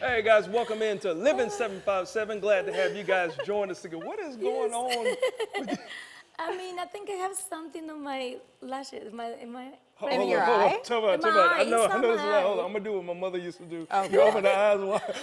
Hey guys, welcome into Living 757. Glad to have you guys join us again. What is going on? I mean, I think I have something on my lashes, in my Hold Maybe on, your hold on. eye? Tell me, In tell my me. eye, I know it's on this is my what, hold on. eye. I'm gonna do what my mother used to do. Oh, You open the eyes wide,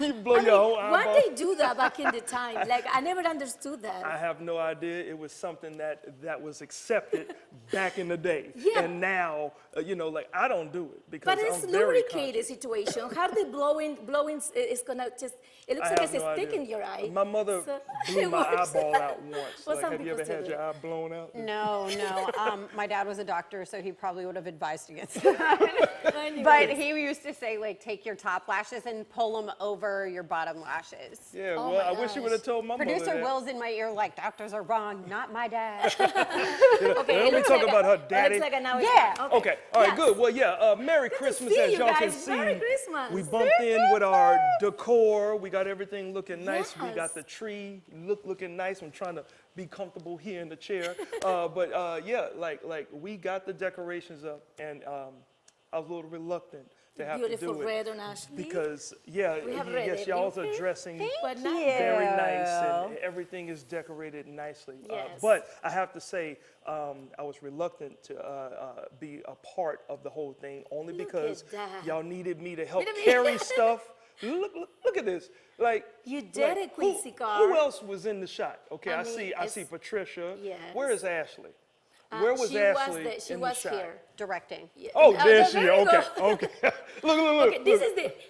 you blow your whole why eyeball. they do that back in the time? Like, I never understood that. I have no idea. It was something that was accepted back in the day. Yeah. And now, like I don't do it because But it's I'm very lubricated conscious. situation. Hardly blowing is gonna just, it looks I like have it's no a stick idea. in your eye. My mother So, blew it my works. eyeball out once. Well, Like, some have you people ever had still your do. eye blown out? No. My dad was a doctor, so he probably would have advised against that. Anyways. But he used to say, like, take your top lashes and pull them over your bottom lashes. Yeah, Oh well, my I wish you would have gosh. told my mother Producer that. Will's in my ear like, doctors are wrong, not my dad. Okay, Let it me looks talk like about her It daddy. looks like an hour. Yeah. Okay, all right, Yes. good. Well, yeah, Merry Christmas, see as you y'all can guys. see. Merry Christmas. We bumped in with our decor. We got everything looking nice. We got Yes. the tree looking nice. I'm trying to be comfortable here in the chair. Yeah, like we got the decorations up, and I was a little reluctant to have Beautiful to do it red on Ashley. because yeah, We have red yes, y'all's are everything. dressing But not very you. nice, and everything is decorated nicely. Yes. But I have to say, I was reluctant to be a part of the whole thing only Look because at that. y'all needed me to help Wait a minute. carry stuff. Look at this. Like You did it, Quincy Carr. Who else was in the shot? Okay, I I mean, see it's- Patricia. Yes. Where is Ashley? Where was Ashley She in was the shot? here. Directing. Yeah. Oh, there she is. you go. Okay. Look. Okay,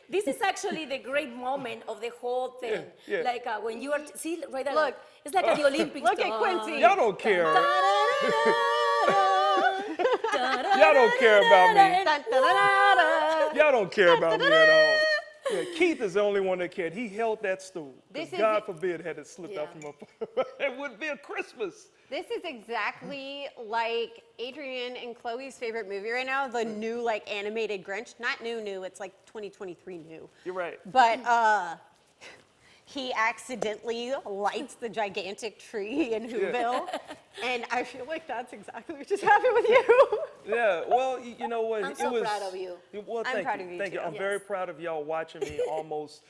this is actually the great moment of the whole thing. Yeah. Like when you are, see right there, Look. it's like at the Olympics. Look at Quincy. Y'all don't care. Y'all Y'all don't care about me. Dun, dun, dun, dun, dun. Y'all don't care about me at all. Yeah, Keith is the only one that cared. He held that stool. 'Cause This is God it. forbid had it slipped out Yeah. from up. It would be a Christmas. This is exactly like Adrian and Chloe's favorite movie right now, the new like animated Grinch. Not new, it's like 2023 new. You're right. But he accidentally lights the gigantic tree in Whoville. And I feel like that's exactly what just happened with you. Yeah, well, you know what? I'm it so was, proud of you. Well, I'm thank proud you. of you Thank you. too. I'm Yes. very proud of y'all watching me almost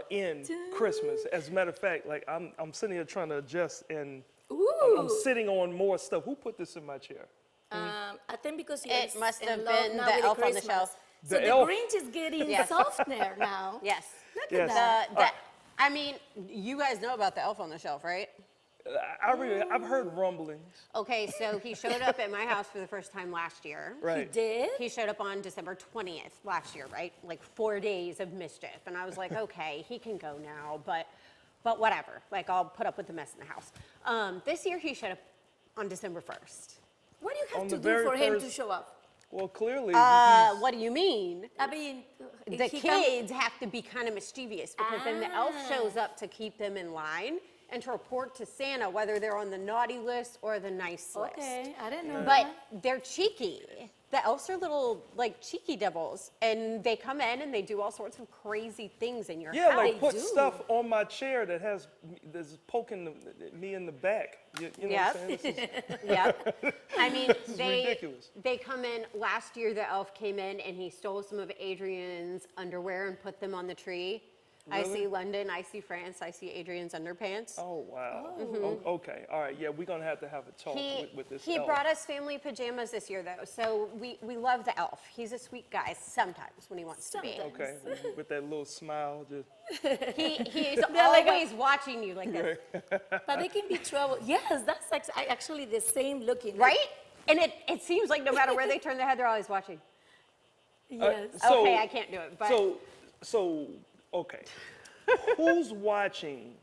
in Christmas. As a matter of fact, like I'm sitting here trying to adjust, and I'm Ooh. sitting on more stuff. Who put this in my chair? I think because It it's must in have love been now the with elf on the Christmas. shelf. So The the elf. Grinch is getting Yes. softer now. Yes. Look Yes. at that. I mean, you guys know about the elf on the shelf, right? I've heard rumblings. Okay, so he showed up at my house for the first time last year. He Right. did? He showed up on December 20th last year, right? Like 4 days of mischief. And I was like, okay, he can go now, but whatever. Like, I'll put up with the mess in the house. This year, he showed up on December 1st. What do you have On to the do very for him to first- show up? Well, clearly, What do you mean? I mean, The he come- kids have to be kind of mischievous because then the elf shows up to keep them in line and to report to Santa whether they're on the naughty list or the nice list. Okay, I didn't know But that. they're cheeky. The elves are little, like, cheeky devils. And they come in and they do all sorts of crazy things in your yeah, house. like They put do. stuff on my chair that's poking me in the back. You know Yep. what I'm saying? This is- Yep. I mean, ridiculous. they come in. Last year, the elf came in and he stole some of Adrian's underwear and put them on the tree. I Really? see London, I see France, I see Adrian's underpants. Oh wow. Okay. All right. Yeah, we're gonna have to have a talk with this. He elf. brought us family pajamas this year, though, so we love the elf. He's a sweet guy sometimes when he wants to be. Sometimes. Okay, with that little smile, just He's They're like always watching you like this, But they can be trouble. Yes, that's actually the same looking. right? And it seems like no matter where they turn their head, they're always watching. Yes. So- Okay, I can't do it, but so okay. Who's watching?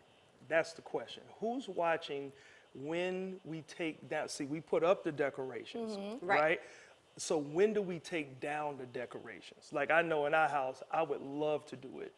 That's the question. Who's watching when we take down? See, we put up the decorations, Right. right? So when do we take down the decorations? Like I know in our house, I would love to do it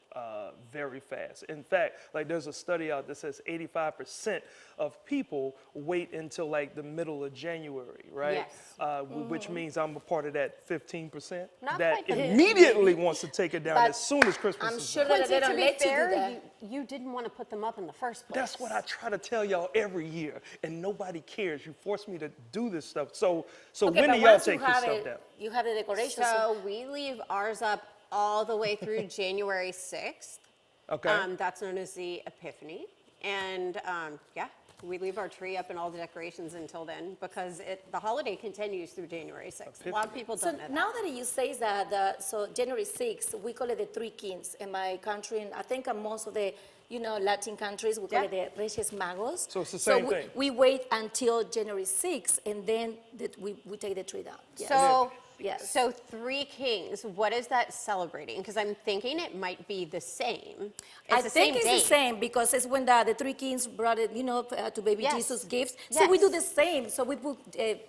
very fast. In fact, like there's a study out that says 85% of people wait until like the middle of January, right? Yes. Which means I'm a part of that 15% Not that quite the- immediately wants to take it down But as soon as Christmas I'm is sure done. that they Quincy, to don't be let you do fair, that. you didn't want to put them up in the first place. That's what I try to tell y'all every year, and nobody cares. You force me to do this stuff. So Okay, when but do y'all once you take this have stuff it, down? you have the decorations. So we leave ours up all the way through January 6th. Okay. That's known as the Epiphany. And yeah, we leave our tree up and all the decorations until then because the holiday continues through January 6th. A lot of people So don't know that. now that you say that, so January 6th, we call it the Three Kings in my country, and I think in most of the, Latin countries, we call Yeah. it the Reyes Magos. So it's the same so thing. We wait until January 6th, and then we take the tree down. Yes. So, Yes. so Three Kings, what is that celebrating? Because I'm thinking it might be the same. It's I the think same it's date. the same because it's when the Three Kings brought it, to baby Yes. Jesus gifts. So we do Yes. the same. So we put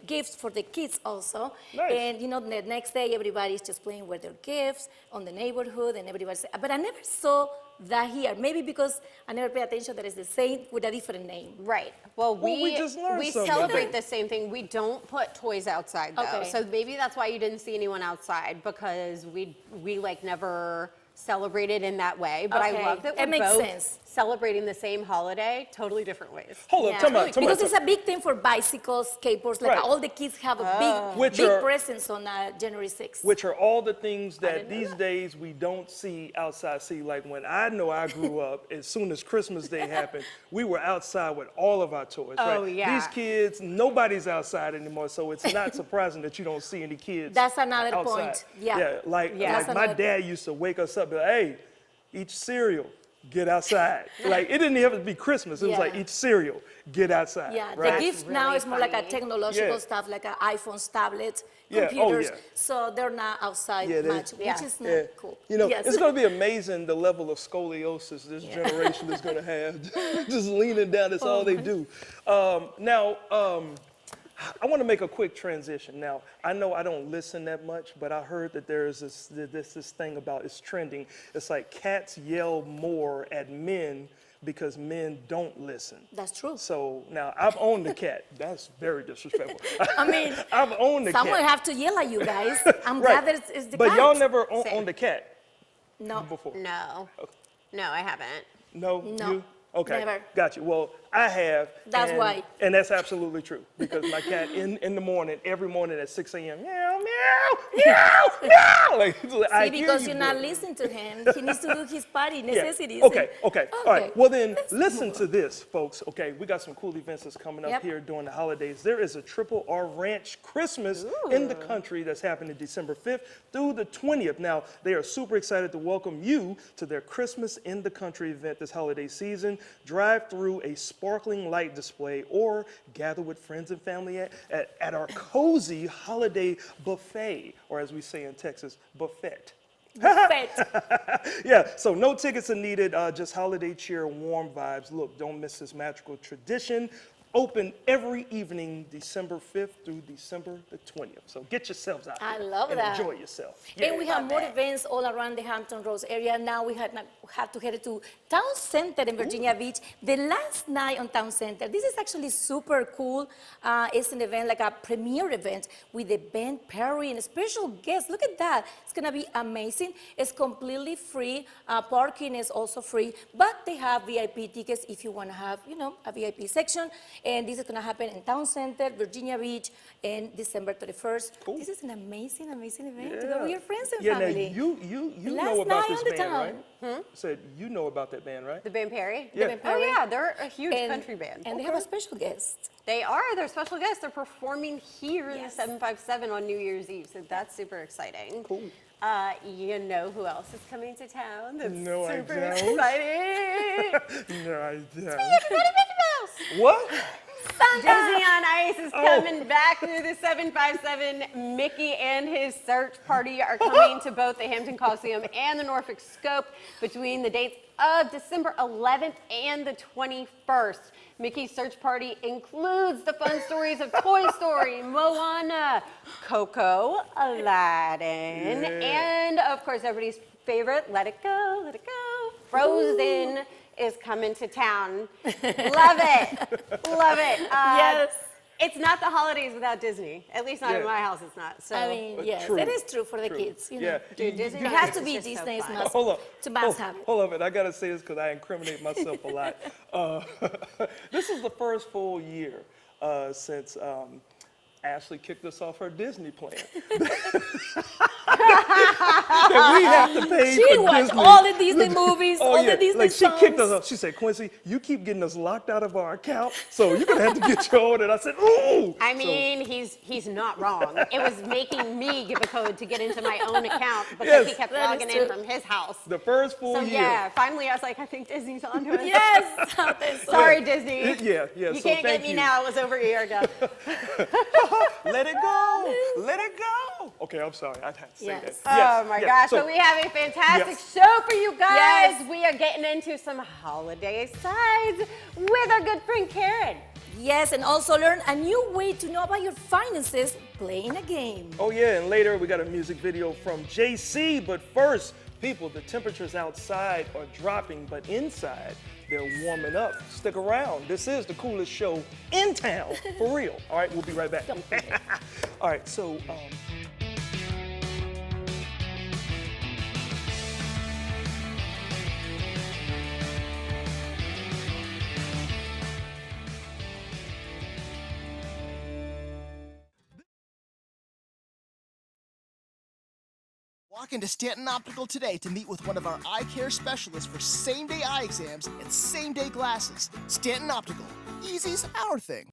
gifts for the kids also. Nice. And, the next day everybody's just playing with their gifts on the neighborhood and everybody's, but I never saw that here. Maybe because I never pay attention that it's the same with a different name. Right. Well, we just learned something. celebrate the same thing. We don't put toys outside though. Okay. So maybe that's why you didn't see anyone outside because we like never celebrated in that way. But Okay. I love that It we're makes both sense. celebrating the same holiday, totally different ways. Hold up, Yeah. come on. Because it's a big thing for bicycles, skateboards. Like Right. all the kids have a big, Which big are- presence on January 6th. Which are all the things that didn't know these that. days we don't see outside. See, like when I know I grew up, as soon as Christmas Day happened, we were outside with all of our toys. Oh, right? yeah. These kids, nobody's outside anymore, so it's not surprising that you don't see any kids. That's another outside. point. Yeah. Yeah, like, Yeah. like That's my another dad used to wake us up, be like, hey, eat cereal. Get outside. Like it didn't have to be Christmas. It was like Yeah. eat cereal, get outside. Yeah, right? the gift now really is more like a funny. technological Yeah. stuff, like iPhones, tablets, Yeah, oh, computers. yeah. So they're not outside Yeah, they- much, Yeah. which is not Yeah. cool. It's going to be amazing the level of scoliosis this generation is going to have. Just leaning down, that's all they do. Now, I want to make a quick transition. Now, I know I don't listen that much, but I heard that there's this thing about it's trending. It's like cats yell more at men because men don't listen. That's true. So now I've owned a cat. That's very disrespectful. I mean, I've owned a someone cat. have to yell at you guys. I'm Right. glad that it's the But cat. y'all never Same. owned a cat No, before. No. No, I haven't. No? No, You? Okay. never. Got you. Well, I have. That's and, why. And that's absolutely true because my cat in the morning, every morning at 6 a.m., meow, meow, meow, meow. Like, I see, hear because you you're not doing it. listening to him. He needs to do his potty Yeah. necessities. Okay, okay. All right. Okay. Well, then listen to this, folks. Okay, we got some cool events that's coming up Yep. here during the holidays. There is a Triple R Ranch Christmas in the country that's happening December 5th through the 20th. Now, they are super excited to welcome you to their Christmas in the Country event this holiday season. Drive through a sparkling light display or gather with friends and family at our cozy holiday buffet, or as we say in Texas, buffet. Buffet. Yeah, so no tickets are needed, just holiday cheer, warm vibes. Look, don't miss this magical tradition. Open every evening, December 5th through December the 20th. So get yourselves out I there love and that. enjoy yourself. And we have Love more it. events all around the Hampton Roads area. Now we have to head to Town Center in Virginia Beach. The last night on Town Center, this is actually super cool. It's an event, like a premiere event with the Ben Perry and special guests. Look at that. It's going to be amazing. It's completely free. Parking is also free, but they have VIP tickets if you want to have, a VIP section. And this is going to happen in Town Center, Virginia Beach, in December 31st. Cool. This is an amazing, amazing event to go with your friends and Yeah, family. now you Last know about night this on the band, town. right? Said you know about that band, right? The Ben Perry? Yeah. Ben Oh, Perry. yeah, they're a huge And- country band. And they have a special guest. They are. They're special guests. They're performing here in the Yes. 757 on New Year's Eve, so that's super exciting. Cool. You know who else is coming to town? That's No, I super don't. exciting. No, I don't. Mickey Mouse. What? Disney on Ice is Oh. coming back through the 757. Mickey and his search party are coming to both the Hampton Coliseum and the Norfolk Scope between the dates of December 11th and the 21st. Mickey's search party includes the fun stories of Toy Story, Moana, Coco, Aladdin, and of course everybody's favorite, Let It Go, Let It Go, Frozen. Is coming to town. Love it. Love it. Yes. It's not the holidays without Disney. At least not in Yeah. my house, it's not. So I mean, yes, True. it is true for the True. kids. Yeah. Dude, Disney It on has Ice to is be just so Disney's fun. must. Hold up. To must have it. Hold up, and I gotta say this because I incriminate myself a lot. This is the first full year since Ashley kicked us off her Disney plan. That we have to pay She for watched Disney. all the Disney movies, Oh, all yeah. the Disney Like she kicked us songs. off. She said, Quincy, you keep getting us locked out of our account, so you're gonna have to get your own. And I said, ooh. I mean, he's not wrong. It was making me give a code to get into my own account because Yes. he kept That is logging in true. from his house. The first full So year. yeah, finally I was like, I think Disney's onto it. Yes. That's so- Sorry, Disney. Yeah, yeah. You so can't thank get me you. now. It was over a year ago. Let it go. Let it go. Okay, I'm sorry. I had to say Yes. that. Oh my yes. gosh, So, but we have a fantastic Yes. show for you guys. Yes. We are getting into some holiday sides with our good friend Karen. Yes, and also learn a new way to know about your finances playing a game. oh yeah, and later we got a music video from JC. But first, people, the temperatures outside are dropping, but inside they're warming up. Stick around. This is the coolest show in town, for real. All right, we'll be right back. All right, so. Walk into Stanton Optical today to meet with one of our eye care specialists for same-day eye exams and same-day glasses. Stanton Optical. Easy's our thing.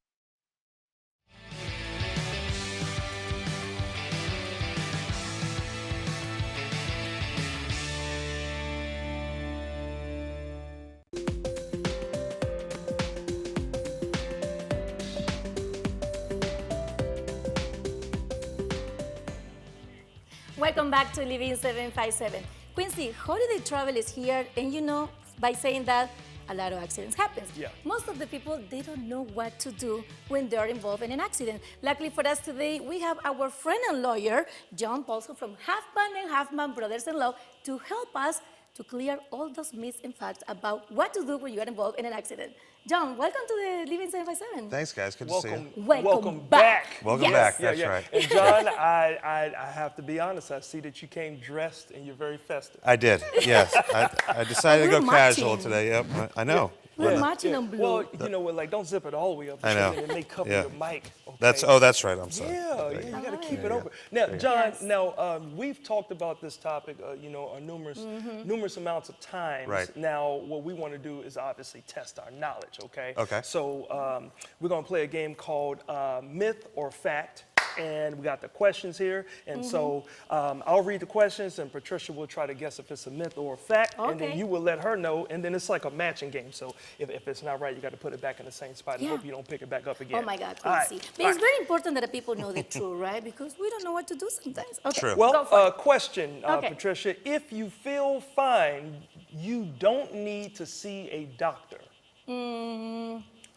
Welcome back to Living 757. Quincy, holiday travel is here, and you know, by saying that, a lot of accidents happen. Yeah. Most of the people, they don't know what to do when they're involved in an accident. Luckily for us today, we have our friend and lawyer, John Paulson from Huffman and Huffman Brothers-in-Law, to help us to clear all those myths and facts about what to do when you are involved in an accident. John, welcome to the Living 757. Thanks, guys. Good to see Welcome, you. Welcome back. back. Welcome Yes. back. Yeah, That's yeah. right. And John, I have to be honest. I see that you came dressed and you're very festive. I did. Yes. I decided to We're go casual matching. today. Yep. I know. We're Yeah, matching yeah. on blue. Well, you know what? Like, don't zip it all the way up. I know. Because It may cover Yeah. your mic. Okay? That's right. I'm sorry. Yeah, you got to keep it go. open. Now, John, Yes. we've talked about this topic, numerous amounts of times. Right. Now, what we want to do is obviously test our knowledge, okay? Okay. So we're going to play a game called Myth or Fact. And we got the questions here. And so I'll read the questions, and Patricia will try to guess if it's a myth or a fact. And then Okay. you will let her know. And then it's like a matching game. So if it's not right, you got to put it back in the same spot and Yeah. hope you don't pick it back up again. Oh my God, All right. Quincy. But All it's right. very important that the people know the truth, right? Because we don't know what to do sometimes. Okay, True. go Well, for it. question, Okay. Patricia. If you feel fine, you don't need to see a doctor.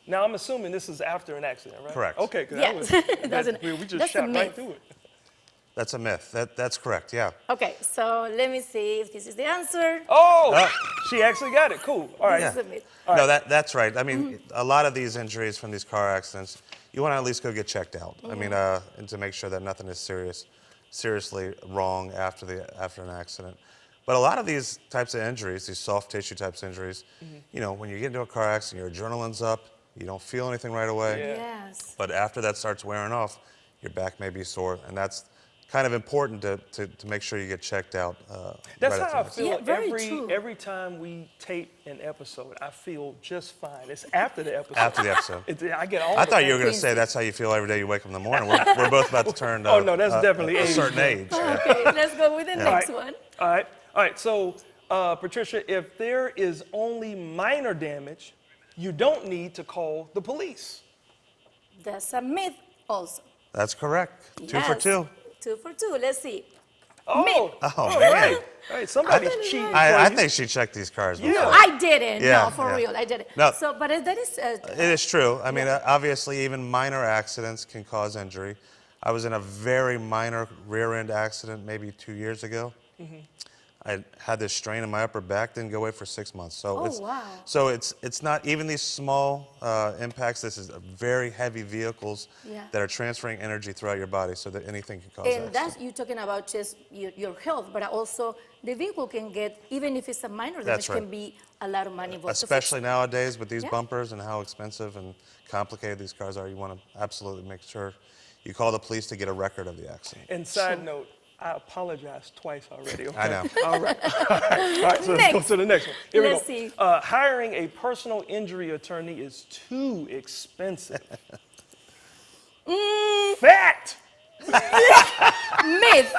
Now, I'm assuming this is after an accident, right? Correct. Okay, 'cause Yes. we just That's a shot right myth. through it. That's a myth. That's correct. Yeah. Okay, so let me see if this is the answer. Oh, she actually got it. Cool. All right. This is a myth. No, that's right. I mean, a lot of these injuries from these car accidents, you want to at least go get checked out. I mean, and to make sure that nothing is seriously wrong after an accident. But a lot of these types of injuries, these soft tissue types of injuries, you know, when you get into a car accident, your adrenaline's up, you don't feel anything right away. Yeah. Yes. But after that starts wearing off, your back may be sore, and that's kind of important to make sure you get checked out. That's right how I after. feel Yeah, very true. every time we tape an episode. I feel just fine. It's after the episode. After the episode. I get all I the thought you were pain. going to say that's how you feel every day you wake up in the morning. We're both about to turn. Oh, no, that's definitely a age, certain man. age. Yeah. Okay, let's go with the next All right. one. All right. So, Patricia, if there is only minor damage, you don't need to call the police. That's a myth also. That's correct. Two for Yes. two. 2 for 2. Let's see. Oh, Oh, all man. right. All right, somebody's cheating. for I you. think she checked these cars before. Yeah. I didn't. Yeah, No, for yeah. real, I didn't. No. So, but that is. It is true. I mean, obviously, even minor accidents can cause injury. I was in a very minor rear-end accident maybe 2 years ago. I had this strain in my upper back, didn't go away for 6 months. So Oh, it's, wow. So it's not even these small impacts. This is very heavy vehicles Yeah. that are transferring energy throughout your body, so that anything can cause And accident. that's you talking about just your health, but also the vehicle can get, even if it's a minor damage, That's right. can be a lot of money involved. to fix Especially it. nowadays with these Yeah. bumpers and how expensive and complicated these cars are, you want to absolutely make sure You call the police to get a record of the accident. And side note, I apologized twice already. Okay? I know. All right. All right, so let's go Next. to the next one. Here Let's we go. see. Hiring a personal injury attorney is too expensive. Fact. Myth.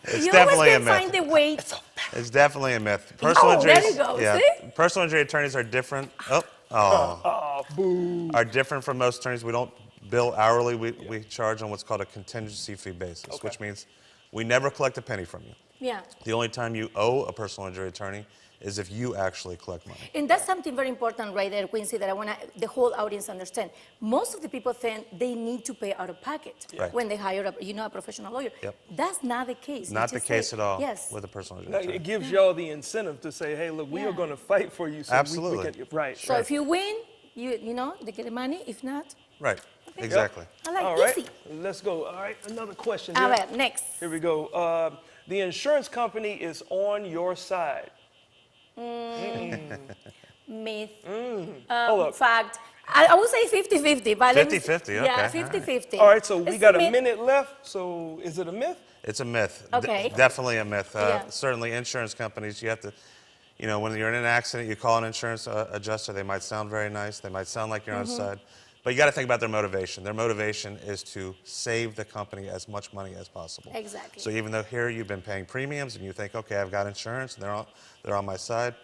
It's You always definitely a can myth. find the way. It's definitely a myth. there you go, see? Personal injury attorneys are different. Are different from most attorneys. We don't bill hourly. We charge on what's called a contingency fee basis, which means we never collect a penny from you. Yeah. The only time you owe a personal injury attorney is if you actually collect money. And that's something very important right there, Quincy, that I want the whole audience understand. Most of the people think they need to pay out of pocket Right. when they hire a professional lawyer. Yep. That's not the case. You Not the just say, case at all Yes. with a personal injury Now, attorney. it gives y'all the incentive to say, hey, look, we are Yeah. going to fight for you. So Absolutely. We can, right. So if you win, you know, they get the money. If not, Right, exactly. I like All right. easy. Let's go. All right. Another question. All here. right, next. Here we go. The insurance company is on your side. Myth. Hold up. Fact. I would say 50-50, but let me- 50-50, Yeah, okay. 50-50. All right. So we It's got a myth. minute left. So is it a myth? It's a myth. Okay. Definitely a myth. Yeah. Certainly, insurance companies, you have to, when you're in an accident, you call an insurance adjuster. They might sound very nice. They might sound like you're on Mm-hmm. the side. But you got to think about their motivation. Their motivation is to save the company as much money as possible. Exactly. So even though here you've been paying premiums and you think, okay, I've got insurance and they're on my side,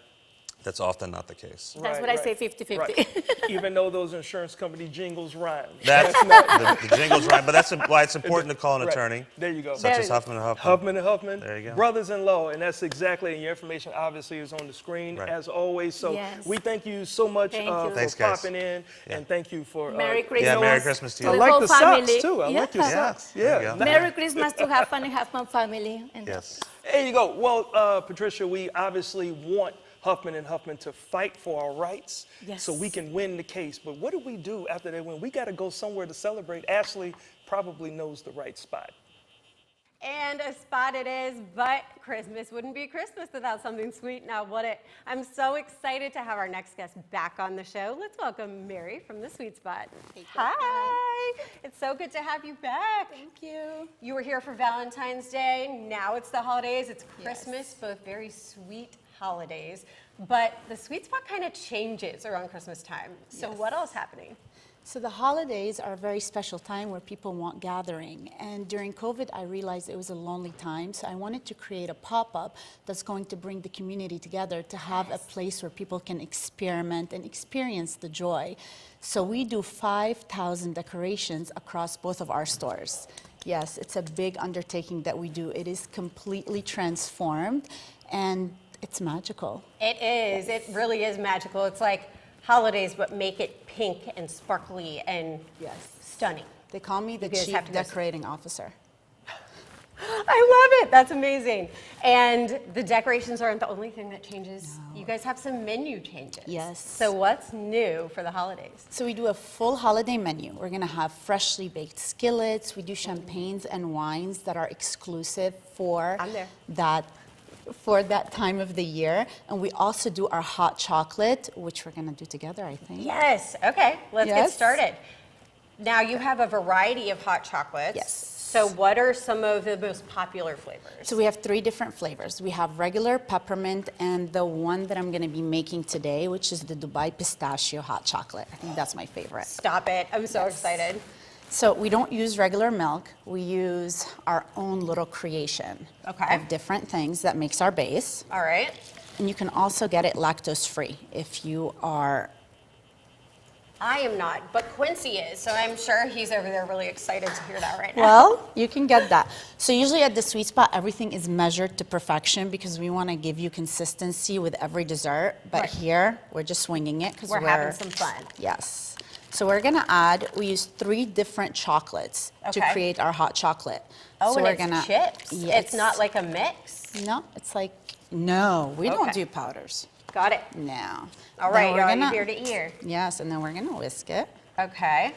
that's often not the case. That's what I say, 50-50. Right. Even though those insurance company jingles rhyme. That's the jingle's right, but that's why it's important to call an Right. attorney. There you go. Such There as you go. Huffman and Huffman. Huffman and Huffman, There you go. brothers-in-law, and that's exactly, and your information obviously is on the screen Right. as always. So Yes. we thank you so much Thank you. for Thanks, guys. popping in, and thank you for Merry you Christmas. Yeah, know Merry what? Christmas to I you. like whole the family. socks too. I like your Yeah. socks. There you Yeah. go. Merry Christmas to Huffman and Huffman family. And Yes. There you go. Well, Patricia, we obviously want Huffman and Huffman to fight for our rights Yes. so we can win the case. But what do we do after they win? We got to go somewhere to celebrate. Ashley probably knows the right spot. And a spot it is, but Christmas wouldn't be Christmas without something sweet, now would it? I'm so excited to have our next guest back on the show. Let's welcome Mary from the Sweet Spot. Hi, it's so good to have you back. Thank you. You were here for Valentine's Day, now it's the holidays, it's Christmas, both very sweet holidays. But the Sweet Spot kind of changes around Christmas time. So Yes. what else happening? So the holidays are a very special time where people want gathering. And during COVID, I realized it was a lonely time. So I wanted to create a pop-up that's going to bring the community together to have a place where people can experiment and experience the joy. So we do 5,000 decorations across both of our stores. Yes, it's a big undertaking that we do. It is completely transformed and it's magical. It is, it really is magical. It's like holidays, but make it pink and sparkly and Yes. stunning. They call me the You guys chief have to go see- decorating officer. I love it. That's amazing. And the decorations aren't the only thing that changes. You guys have some menu changes. Yes. So what's new for the holidays? So we do a full holiday menu. We're gonna have freshly baked skillets. We do champagnes and wines that are exclusive for I'm there. that time of the year. And we also do our hot chocolate, which we're gonna do together, I think. Yes. Okay. Let's get Yes. started. Now you have a variety of hot chocolates. Yes. So what are some of the most popular flavors? So we have 3 different flavors. We have regular peppermint and the one that I'm gonna be making today, which is the Dubai pistachio hot chocolate. I think that's my favorite. Stop it. I'm so Yes. excited. So we don't use regular milk. We use our own little creation Okay. of different things that makes our base. All right. And you can also get it lactose free if you are. I am not, but Quincy is, so I'm sure he's over there really excited to hear that right now. Well, you can get that. So usually at the Sweet Spot, everything is measured to perfection because we want to give you consistency with every dessert. But Right. here, we're just swinging it because We're having some fun. Yes. So we're gonna add. We use 3 different chocolates to Okay. create our hot chocolate. Oh, so and we're it's gonna. chips. Yeah, It's not like a mix. No, it's like no. We don't Okay. do powders. Got it. No. All Then right, we're y'all, gonna- ear to ear. Yes, and then we're gonna whisk it. Okay.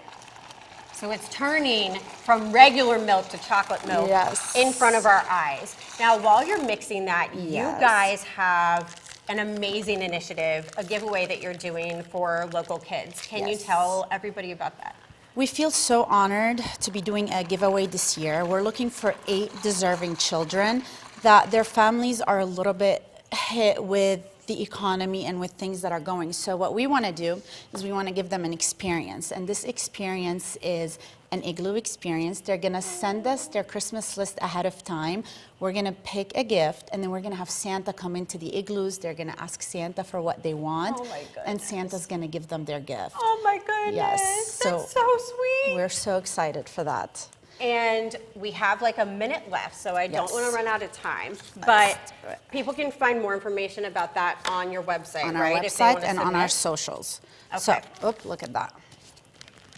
So it's turning from regular milk to chocolate milk Yes. in front of our eyes. Now, while you're mixing that, you Yes. guys have an amazing initiative, a giveaway that you're doing for local kids. Can you Yes. tell everybody about that? We feel so honored to be doing a giveaway this year. We're looking for 8 deserving children that their families are a little bit hit with the economy and with things that are going. So what we want to do is we want to give them an experience, and this experience is an igloo experience. They're going to send us their Christmas list ahead of time. We're going to pick a gift, and then we're going to have Santa come into the igloos. They're going to ask Santa for what they want, Oh my and Santa's going to give them their gift. Oh my goodness. Yes, That's so sweet. We're so excited for that. And we have like a minute left, so I don't Yes. want to run out of time. Let's But do it. people can find more information about that on your website, On our right? If they website wanna and on our submit? socials. Okay. So, look at that.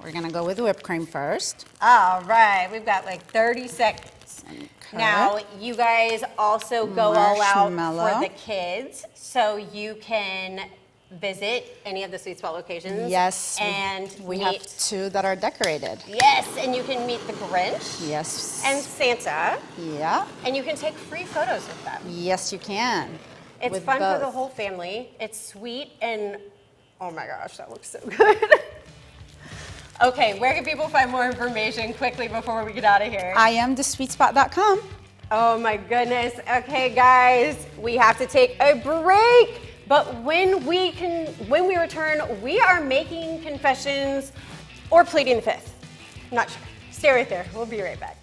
We're gonna go with whipped cream first. All right, we've got like 30 seconds. Okay. Now, you guys also go all out for Marshmallow. the kids, so you can visit any of the Sweet Spot locations. Yes, And we meet, have 2 that are decorated. yes, and you can meet the Grinch Yes. and Santa, Yeah. and you can take free photos with them. Yes, you can. It's With fun for the both. whole family. It's sweet and oh my gosh, that looks so good. Okay, where can people find more information quickly before we get out of here? IamTheSweetSpot.com. Oh my goodness. Okay, guys, we have to take a break. But when we return, we are making confessions or pleading the fifth. Not sure. Stay right there. We'll be right back.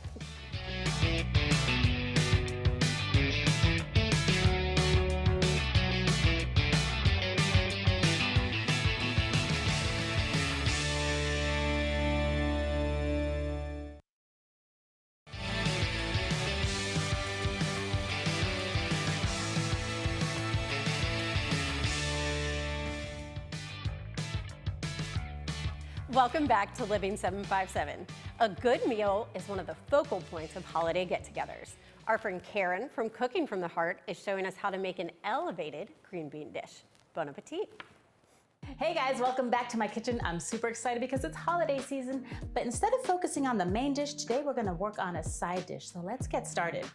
Welcome back to Living 757. A good meal is one of the focal points of holiday get-togethers. Our friend Karen from Cooking from the Heart is showing us how to make an elevated green bean dish. Bon appetit. Hey guys, welcome back to my kitchen. I'm super excited because it's holiday season, but instead of focusing on the main dish, today we're gonna work on a side dish. So let's get started.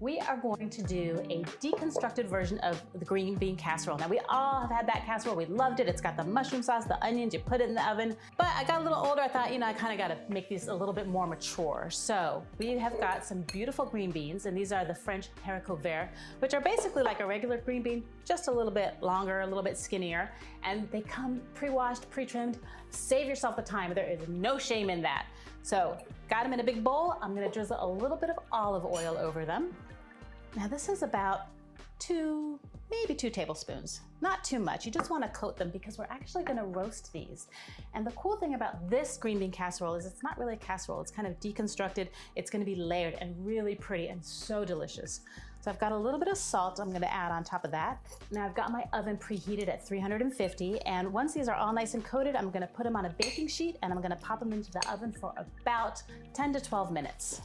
We are going to do a deconstructed version of the green bean casserole. Now we all have had that casserole, we loved it. It's got the mushroom sauce, the onions, you put it in the oven. But I got a little older, I thought, I kinda gotta make these a little bit more mature. So we have got some beautiful green beans, and these are the French haricots verts, which are basically like a regular green bean, just a little bit longer, a little bit skinnier. And they come pre-washed, pre-trimmed. Save yourself the time, there is no shame in that. So got them in a big bowl. I'm gonna drizzle a little bit of olive oil over them. Now this is about maybe 2 tablespoons. Not too much, you just wanna coat them because we're actually gonna roast these. And the cool thing about this green bean casserole is it's not really a casserole, it's kind of deconstructed. It's gonna be layered and really pretty and so delicious. So I've got a little bit of salt I'm gonna add on top of that. Now I've got my oven preheated at 350, and once these are all nice and coated, I'm gonna put them on a baking sheet and I'm gonna pop them into the oven for about 10 to 12 minutes.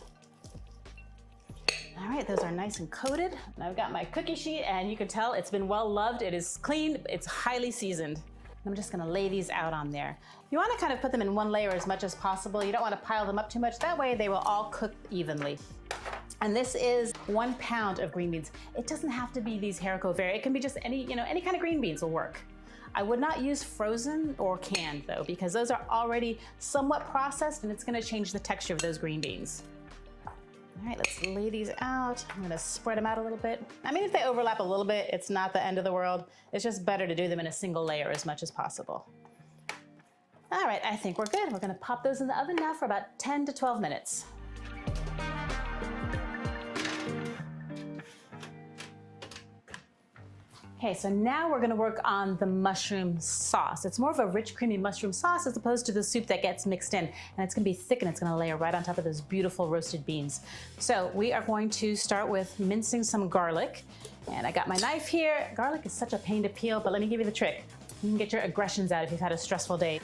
All right, those are nice and coated. And I've got my cookie sheet, and you can tell it's been well loved. It is clean, it's highly seasoned. I'm just gonna lay these out on there. You wanna kind of put them in one layer as much as possible. You don't wanna pile them up too much. That way they will all cook evenly. And this is 1 pound of green beans. It doesn't have to be these haricots verts. It can be just any kind of green beans will work. I would not use frozen or canned though, because those are already somewhat processed and it's gonna change the texture of those green beans. All right, let's lay these out. I'm gonna spread them out a little bit. I mean, if they overlap a little bit, it's not the end of the world. It's just better to do them in a single layer as much as possible. All right, I think we're good. We're gonna pop those in the oven now for about 10 to 12 minutes. Okay, so now we're gonna work on the mushroom sauce. It's more of a rich, creamy mushroom sauce as opposed to the soup that gets mixed in. And it's gonna be thick and it's gonna layer right on top of those beautiful roasted beans. So we are going to start with mincing some garlic. And I got my knife here. Garlic is such a pain to peel, but let me give you the trick. You can get your aggressions out if you've had a stressful day.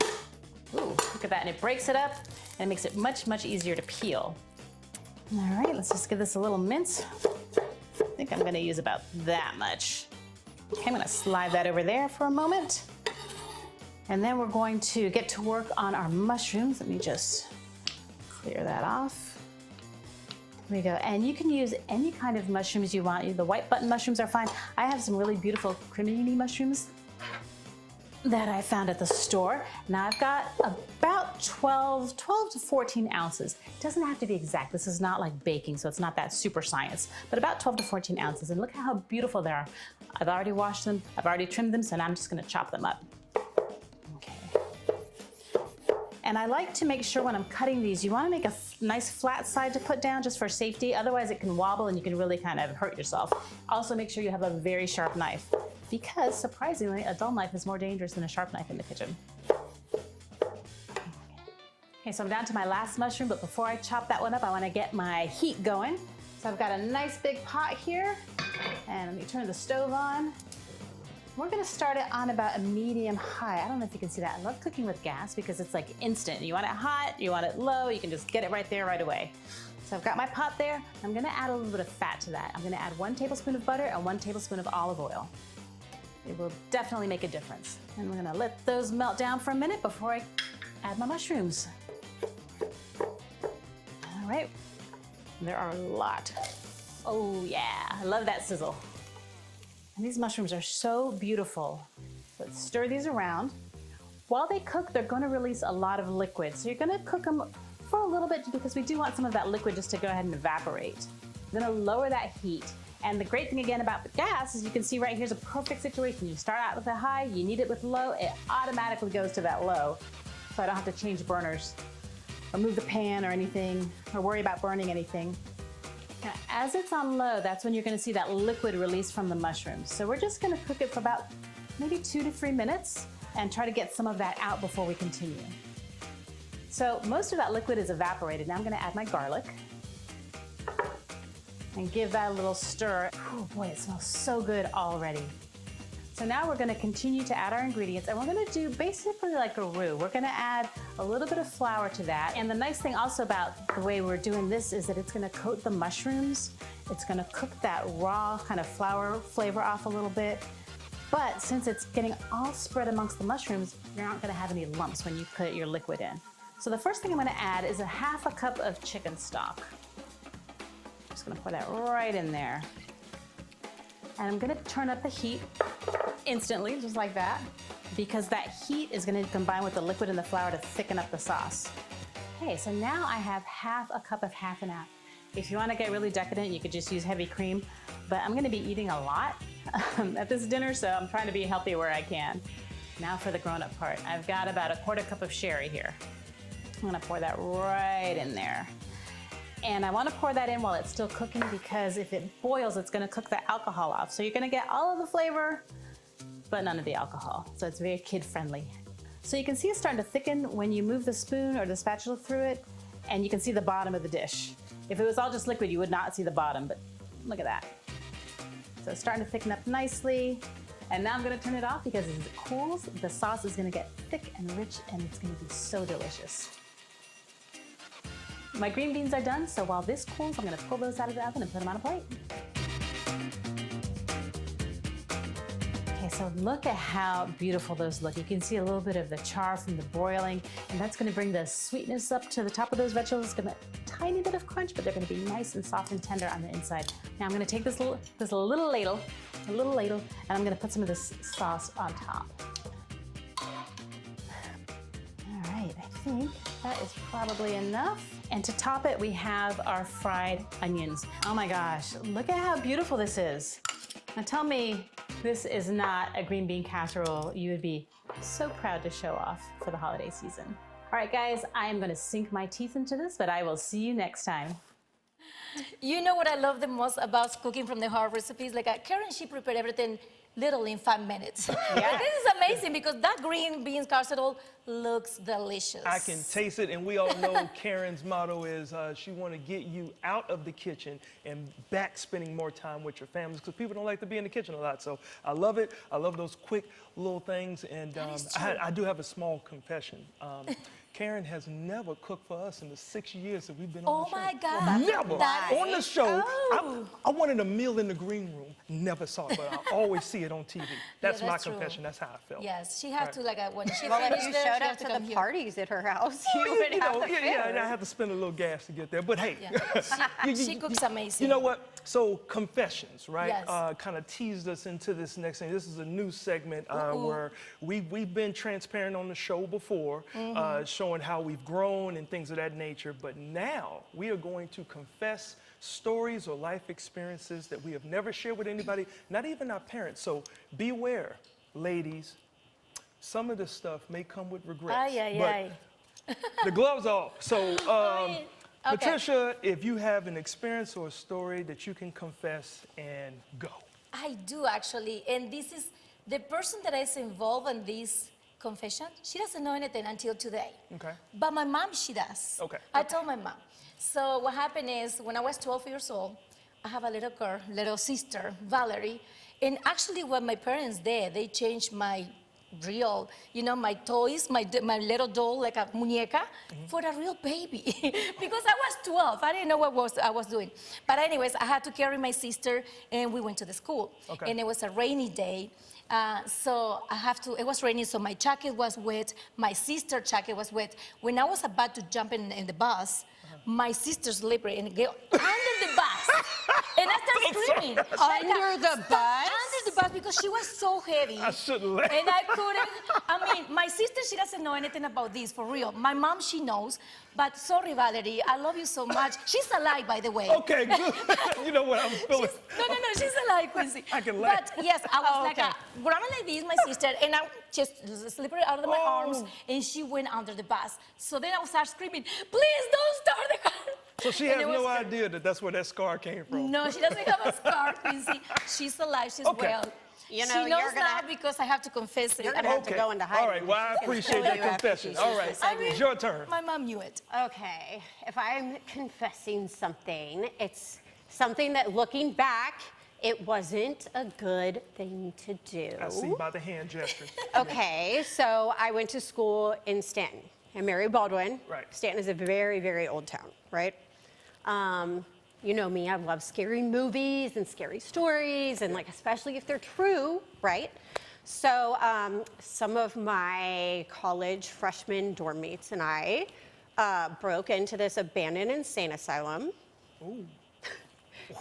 Ooh, look at that, and it breaks it up and it makes it much, much easier to peel. All right, let's just give this a little mince. I think I'm gonna use about that much. Okay, I'm gonna slide that over there for a moment. And then we're going to get to work on our mushrooms. Let me just clear that off. There we go. And you can use any kind of mushrooms you want. The white button mushrooms are fine. I have some really beautiful cremini mushrooms. that I found at the store. Now I've got about 12 to 14 ounces. It doesn't have to be exact. This is not like baking, so it's not that super science, but about 12 to 14 ounces. And look how beautiful they are. I've already washed them, I've already trimmed them, so now I'm just gonna chop them up. Okay. And I like to make sure when I'm cutting these, you wanna make a nice flat side to put down just for safety. Otherwise it can wobble and you can really kind of hurt yourself. Also make sure you have a very sharp knife, because surprisingly, a dull knife is more dangerous than a sharp knife in the kitchen. Okay, so I'm down to my last mushroom, but before I chop that one up, I wanna get my heat going. So I've got a nice big pot here, and let me turn the stove on. We're gonna start it on about a medium high. I don't know if you can see that. I love cooking with gas because it's like instant. You want it hot, you want it low, you can just get it right there right away. So I've got my pot there. I'm gonna add a little bit of fat to that. I'm gonna add 1 tablespoon of butter and 1 tablespoon of olive oil. It will definitely make a difference. And we're gonna let those melt down for a minute before I add my mushrooms. All right, there are a lot. Oh yeah, I love that sizzle. And these mushrooms are so beautiful. Let's stir these around. While they cook, they're gonna release a lot of liquid. So you're gonna cook them for a little bit because we do want some of that liquid just to go ahead and evaporate. I'm gonna lower that heat. And the great thing again about the gas is you can see right here's a perfect situation. You start out with a high, you need it with low, it automatically goes to that low. So I don't have to change burners or move the pan or anything or worry about burning anything. Now, as it's on low, that's when you're gonna see that liquid release from the mushrooms. So we're just gonna cook it for about maybe 2 to 3 minutes and try to get some of that out before we continue. So most of that liquid is evaporated. Now I'm gonna add my garlic and give that a little stir. Oh boy, it smells so good already. So now we're gonna continue to add our ingredients, and we're gonna do basically like a roux. We're gonna add a little bit of flour to that. And the nice thing also about the way we're doing this is that it's gonna coat the mushrooms. It's gonna cook that raw kind of flour flavor off a little bit. But since it's getting all spread amongst the mushrooms, you're not gonna have any lumps when you put your liquid in. So the first thing I'm gonna add is a 1/2 cup of chicken stock. Just gonna pour that right in there. And I'm gonna turn up the heat instantly, just like that, because that heat is gonna combine with the liquid and the flour to thicken up the sauce. Okay, so now I have 1/2 cup of half and half. If you wanna get really decadent, you could just use heavy cream, but I'm gonna be eating a lot at this dinner, so I'm trying to be healthy where I can. Now for the grown-up part. I've got about a 1/4 cup of sherry here. I'm gonna pour that right in there. And I wanna pour that in while it's still cooking because if it boils, it's gonna cook the alcohol off. So you're gonna get all of the flavor, but none of the alcohol. So it's very kid-friendly. So you can see it's starting to thicken when you move the spoon or the spatula through it, and you can see the bottom of the dish. If it was all just liquid, you would not see the bottom, but look at that. So it's starting to thicken up nicely. And now I'm gonna turn it off because as it cools, the sauce is gonna get thick and rich, and it's gonna be so delicious. My green beans are done, so while this cools, I'm gonna pull those out of the oven and put them on a plate. Okay, so look at how beautiful those look. You can see a little bit of the char from the broiling, and that's gonna bring the sweetness up to the top of those vegetables. It's gonna tiny bit of crunch, but they're gonna be nice and soft and tender on the inside. Now I'm gonna take this little ladle, and I'm gonna put some of this sauce on top. All right, I think that is probably enough. And to top it, we have our fried onions. Oh my gosh, look at how beautiful this is. Now tell me this is not a green bean casserole you would be so proud to show off for the holiday season. All right, guys, I am gonna sink my teeth into this, but I will see you next time. You know what I love the most about cooking from the heart recipes? Like Karen, she prepared everything literally in 5 minutes. Yeah. This is amazing because that green beans casserole looks delicious. I can taste it, and we all know Karen's motto is she want to get you out of the kitchen and back spending more time with your families because people don't like to be in the kitchen a lot. So I love it. I love those quick little things. And I do have a small confession. Karen has never cooked for us in the 6 years that we've been on the show. Oh my God. Never. That On the is- show, Oh. I wanted a meal in the green room. Never saw it, but I always see it on TV. That's my that's true. confession. That's how I felt. Yes, she had to when she Well, if finished you there, showed showed you up have to to come the here. parties at her house, you would You have know, the yeah, and I food. have to spend a little gas to get there. But hey, She cooks amazing. You know what? So confessions, right? Yes. Kind of teased us into this next thing. This is a new segment where we've been transparent on the show before, showing how we've grown and things of that nature. But now we are going to confess stories or life experiences that we have never shared with anybody, not even our parents. So beware, ladies. Some of this stuff may come with regrets. Ay, ay, but the gloves off. So, Okay. Patricia, if you have an experience or a story that you can confess and go. I do actually, and this is the person that is involved in this confession. She doesn't know anything until today. Okay. But my mom, she does. Okay. I told my mom. So what happened is, when I was 12 years old, I have a little girl, little sister, Valerie, and actually when my parents did, they changed my real, you know, my toys, my little doll, like a muñeca, for a real baby. Because I was 12, I didn't know what I was doing. But anyways, I had to carry my sister, and we went to the school. Okay. And it was a rainy day. So it was raining, so my jacket was wet, my sister's jacket was wet. When I was about to jump in the bus, my sister slippery and get under the bus. And I started screaming. Under the bus? Under the bus, because she was so heavy. I shouldn't laugh. And I couldn't. I mean, my sister, she doesn't know anything about this, for real. My mom, she knows. But sorry, Valerie, I love you so much. She's alive, by the way. Okay, good. You know what I'm feeling. No, she's alive, Quincy. I can laugh. But yes, I was Oh, like okay. grabbing like this, my sister, and I just slipped her out of my Oh. arms, and she went under the bus. So then I would start screaming, please don't start the car. So she And has it was no good. idea that that's where that scar came from. No, she doesn't have a scar, Quincy. She's alive, she's Okay. well. You know, she knows you're gonna- now because I have to confess it. You're gonna have to go into hiding. All right, well, I She's gonna appreciate kill that you after confession. she All sees right, this segment. it's your turn. My mom knew it. Okay, if I'm confessing something, it's something that looking back, it wasn't a good thing to do. I see by the hand gestures. Okay, so I went to school in Stanton, in Mary Baldwin. Right. Stanton is a very, very old town, right? You know me, I love scary movies and scary stories, and like especially if they're true, right? So some of my college freshman dorm mates and I broke into this abandoned insane asylum. Ooh.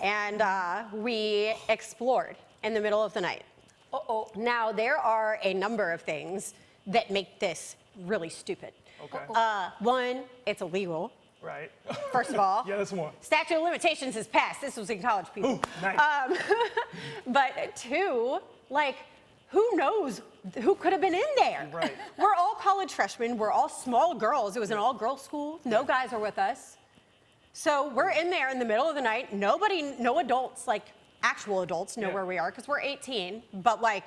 And we explored in the middle of the night. Uh-oh. Now, there are a number of things that make this really stupid. Okay. One, it's illegal, Right. first of all. Yeah, that's one. Statute of limitations is passed. This was in college, people. Ooh, nice. But two, like, who knows who could have been in there? Right. We're all college freshmen. We're all small girls. It was an all-girls school. No guys are with us. So we're in there in the middle of the night. No adults, like actual adults, know Yeah. where we are because we're 18. But like,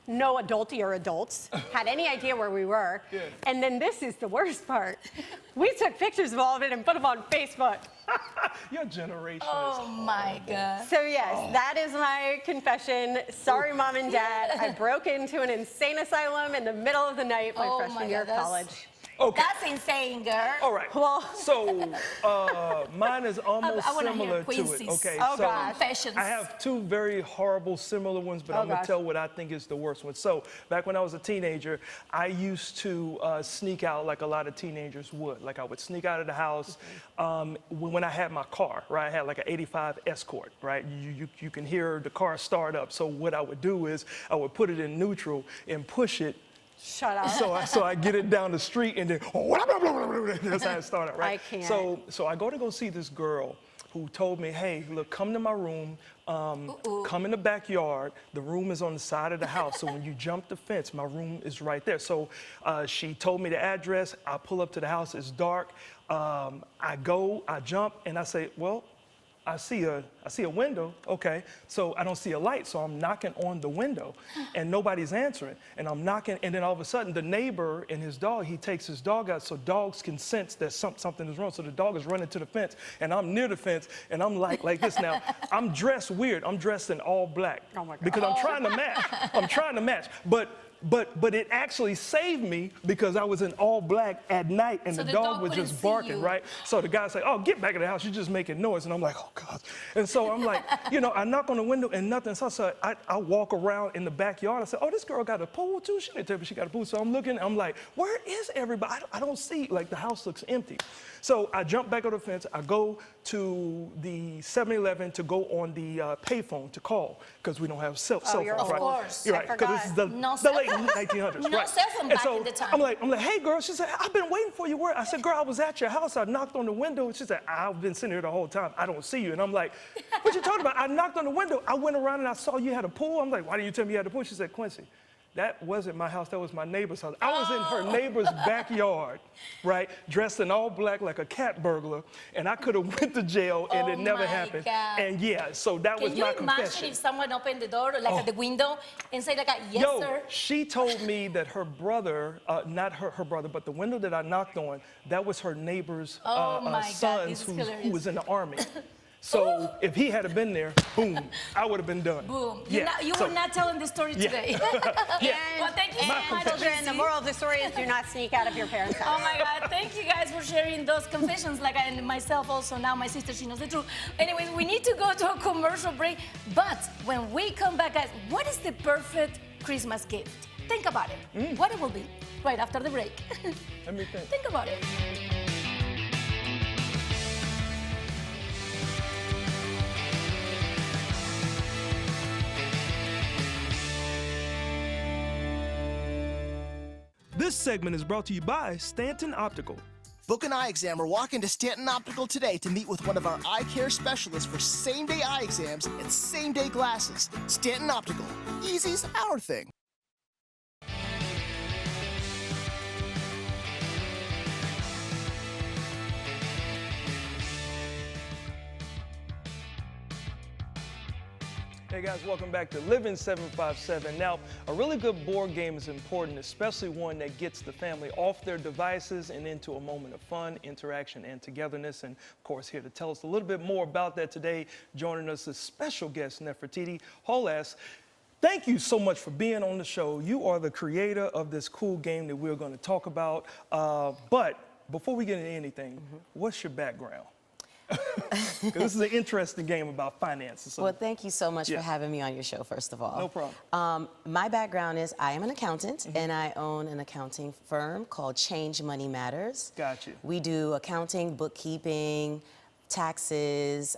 no adulty adults had any idea where we were. Yeah. And then this is the worst part. We took pictures of all of it and put them on Facebook. Your generation Oh is. my God. So yes, that is my confession. Sorry, Mom and Dad. I broke into an insane asylum in the middle of the night my Oh freshman my year God, of college. Okay. That's insane, girl. All right. Well- So mine is almost I wanna hear similar to it. Quincy's. Okay. Oh, so gosh. Confessions. I have two very horrible, similar ones, but Oh, I'm gonna gosh. tell what I think is the worst one. So back when I was a teenager, I used to sneak out like a lot of teenagers would. Like I would sneak out of the house when I had my car. Right, I had like an '85 Escort. Right, you can hear the car start up. So what I would do is I would put it in neutral and push it. Shut up. So I get it down the street and then that's how it started, right? I can't. So I go see this girl who told me, hey, look, come to my room, come in the backyard. The room is on the side of the house. So when you jump the fence, my room is right there. So she told me the address. I pull up to the house. It's dark. I jump, and I say, well, I see a window, okay, so I don't see a light, so I'm knocking on the window, and nobody's answering, and I'm knocking, and then all of a sudden, the neighbor and his dog, he takes his dog out, so dogs can sense that something is wrong, so the dog is running to the fence, and I'm near the fence, and I'm like this now. I'm dressed weird. I'm dressed in all black. Oh my God. Because I'm trying to match. But but it actually saved me because I was in all black at night and So the the dog dog was couldn't just see barking, you. right? So the guy's like, oh, get back in the house, you're just making noise. And I'm like, oh, God. And so I'm like, I knock on the window and nothing. So I walk around in the backyard. I said, oh, this girl got a pool too? She didn't tell me she got a pool. So I'm looking, I'm like, where is everybody? I don't see, like the house looks empty. So I jump back on the fence. I go to the 7-Eleven to go on the payphone to call because we don't have cell phones, you're right? old. Of course. You're I right, because this is the, No the cell late phone. 1900s, No right? cell phone And back so in the time. I'm like, hey, girl. She said, I've been waiting for you. Where? I said, girl, I was at your house. I knocked on the window. She said, I've been sitting here the whole time. I don't see you. And I'm like, what you talking about? I knocked on the window. I went around and I saw you had a pool. I'm like, why didn't you tell me you had a pool? She said, Quincy, that wasn't my house. That was my neighbor's house. I was in her neighbor's backyard, right, dressed in all black like a cat burglar, and I could have went to jail and it never my happened. God. And yeah, so that was Can you my imagine confession. if someone opened the door, like at the window, and say like, yes, Yo, sir? she told me that her brother, not her brother, but the window that I knocked on, that was her neighbor's Oh my God, sons this is who hilarious. was in the army. So if he had been there, boom, I would have been done. Boom. Yeah. You so, were not telling the story today. Yeah. Well, thank you so And much, children, the Lizzie. moral of the story is do not sneak out of your parents' Oh house. my God, thank you guys for sharing those confessions, and myself also, now my sister, she knows the truth. Anyways, we need to go to a commercial break, but when we come back, guys, what is the perfect Christmas gift? Think about it. What it will be right after the break. Let me think. Think about it. This segment is brought to you by Stanton Optical. Book an eye exam or walk into Stanton Optical today to meet with one of our eye care specialists for same-day eye exams and same-day glasses. Stanton Optical. Easy's our thing. Hey guys, welcome back to Living 757. Now, a really good board game is important, especially one that gets the family off their devices and into a moment of fun, interaction, and togetherness. And of course, here to tell us a little bit more about that today, joining us is special guest Nefertiti Hollas. Thank you so much for being on the show. You are the creator of this cool game that we're going to talk about. But before we get into anything, what's your background? 'Cause this is an interesting game about finances. So Well, thank you so much Yeah. for having me on your show, first of all. No problem. My background is I am an accountant, and I own an accounting firm called Change Money Matters. Got you. We do accounting, bookkeeping, taxes,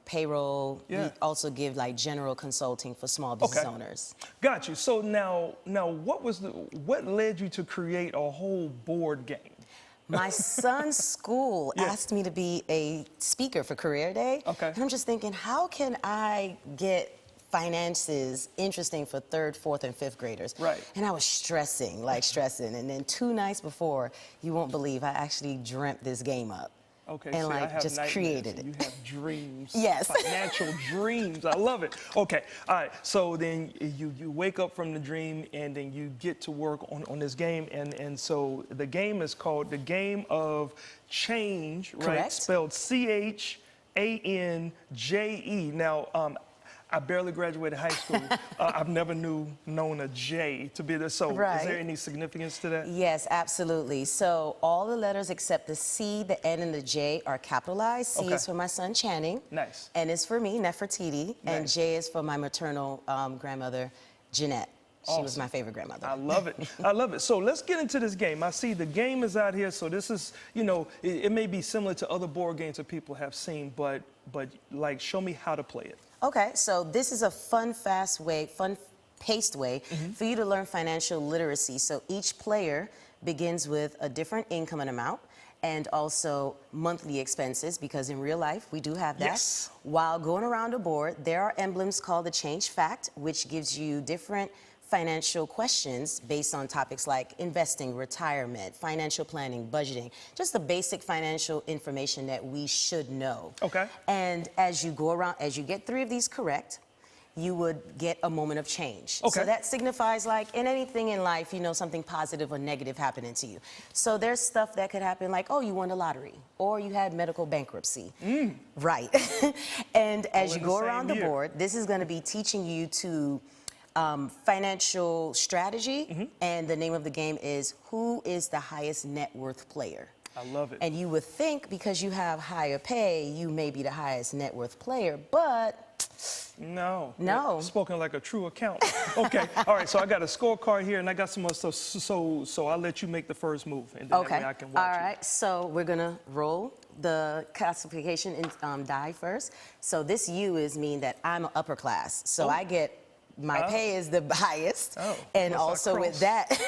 payroll. Yeah. We also give like general consulting for small business owners. Got you. So now, what led you to create a whole board game? My son's school Yeah. asked me to be a speaker for Career Day. Okay. And I'm just thinking, how can I get finances interesting for 3rd, 4th, and 5th graders? Right. And I was stressing. And then 2 nights before, you won't believe, I actually dreamt this game up. Okay, And see, I like have just nightmares, created and it. You have dreams. Yes. Financial dreams. I love it. Okay. All right. So then you wake up from the dream and then you get to work on this game. And so the game is called the Game of Change, right? Correct. Spelled CHANJE. Now, I barely graduated high school. I've never known a J to be there. So is Right. there any significance to that? Yes, absolutely. So all the letters except the C, the N, and the J are capitalized. C Okay. is for my son Channing. Nice. N is for me, Nefertiti. And Nice. J is for my maternal grandmother, Jeanette. She was Awesome. my favorite grandmother. I love it. I love it. So let's get into this game. I see the game is out here. So this is, it may be similar to other board games that people have seen, but like, show me how to play it. Okay, so this is a fun-paced way for you to learn financial literacy. So each player begins with a different income and amount and also monthly expenses, because in real life, we do have that. Yes. While going around the board, there are emblems called the Change Fact, which gives you different financial questions based on topics like investing, retirement, financial planning, budgeting, just the basic financial information that we should know. Okay. And as you go around, as you get 3 of these correct, you would get a moment of change. Okay. So that signifies, like in anything in life, something positive or negative happening to you. So there's stuff that could happen like, oh, you won the lottery, or you had medical bankruptcy. Right. And as All you in go the around same the year. board, this is going to be teaching you to financial strategy, and the name of the game is Who is the Highest Net Worth Player? I love it. And you would think because you have higher pay, you may be the highest net worth player, but No. No. Spoken like a true accountant. Okay. All right. So I got a scorecard here, and I got some more stuff. So I'll let you make the first move, and then that okay. way I can watch All you. right, so we're gonna roll the classification in, die first. So this U is mean that I'm an upper class. So I get, my pay is the highest. Oh. And What's also that with cross? that,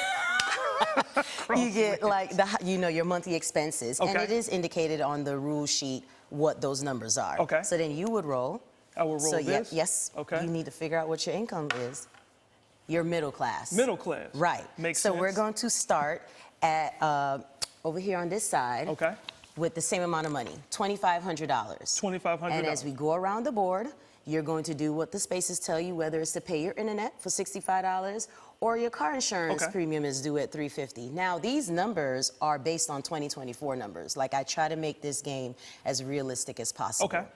you get like your monthly expenses. And Okay. it is indicated on the rule sheet what those numbers are. Okay. So then you would roll. I will roll So this? yes, Okay. you need to figure out what your income is. You're middle class. Middle class. Right. Makes so sense. we're going to start at over here on this side. Okay. With the same amount of money, $2,500. $2,500. And as we go around the board, you're going to do what the spaces tell you, whether it's to pay your internet for $65 or your car insurance Okay. premium is due at $350. Now, these numbers are based on 2024 numbers. Like, I try to make this game as realistic as possible. Okay.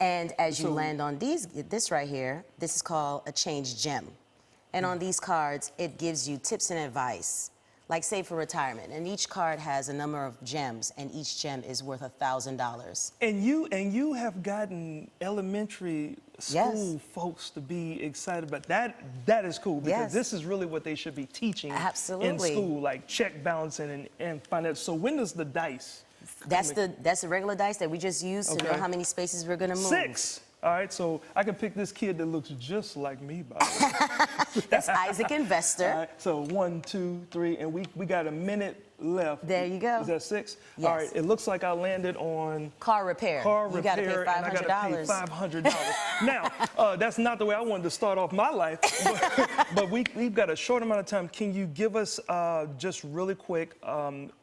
And as you So- land on this right here, this is called a change gem. And on these cards, it gives you tips and advice, like say for retirement. And each card has a number of gems, and each gem is worth $1,000. And you have gotten elementary school folks to be excited about that. That is cool because Yes. this is really what they should be teaching in Absolutely. school, like check balancing and finance. So when does the dice? That's the regular dice that we just use to know Okay. how many spaces we're gonna move. 6. All right, so I can pick this kid that looks just like me, by the way. That's Isaac Investor. All right, so 1, 2, 3, and we got a minute left. There you go. Is that 6? Yes. All right, it looks like I landed on Car repair. car You gotta pay repair, and I gotta pay $500. $500. Now, that's not the way I wanted to start off my life, but we've got a short amount of time. Can you give us just really quick